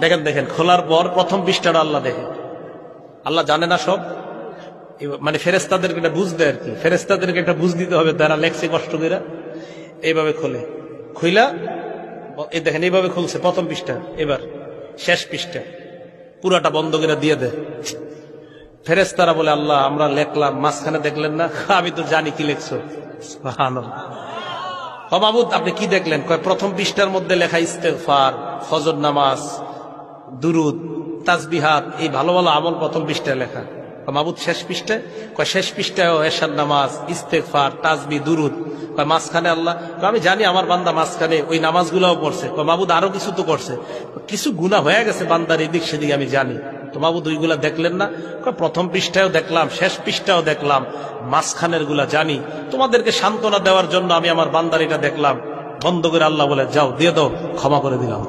দেখেন দেখেন, খোলার পর প্রথম পৃষ্ঠাটা আল্লাহ দেখে। আল্লাহ জানে না সব, মানে ফেরেশতাদেরকে এটা বুঝতে আর কি, ফেরেশতাদেরকে এটা বুঝ দিতে হবে, তারা লেখছে কষ্ট করে। এইভাবে খোলে, খুইলা এই দেখেন এইভাবে খুলছে প্রথম পৃষ্ঠা, এবার শেষ পৃষ্ঠা পুরাটা বন্ধ করে দিয়ে দেয়। ফেরেশতারা বলে, আল্লাহ আমরা লেখলাম, মাঝখানে দেখলেন না? আমি তো জানি কি লেখছো। সুবহানাল্লাহ। ও মাবুদ আপনি কি দেখলেন? কয় প্রথম পৃষ্ঠার মধ্যে লেখা ইস্তেগফার, ফজর নামাজ, দুরুদ, তাসবিহাত, এই ভালো ভালো আমল প্রথম পৃষ্ঠায় লেখা। মাবুদ শেষ পৃষ্ঠায়? কয় শেষ পৃষ্ঠায় এশার নামাজ, ইস্তেগফার, তাসবিহ, দুরুদ। কয় মাঝখানে আল্লাহ? আমি জানি আমার বান্দা মাঝখানে ওই নামাজগুলোও পড়ছে। কয় মাবুদ আরো কিছু তো করছে, কিছু গুনাহ হয়ে গেছে বান্দার এদিক সেদিক আমি জানি। তো মাবুদ ওইগুলা দেখলেন না? কয় প্রথম পৃষ্ঠায়ও দেখলাম, শেষ পৃষ্ঠাও দেখলাম, মাঝখানের গুলা জানি। তোমাদেরকে সান্ত্বনা দেওয়ার জন্য আমি আমার বান্দার এটা দেখলাম। বন্ধ করে আল্লাহ বলে, যাও দিয়ে দাও, ক্ষমা করে দিলাম।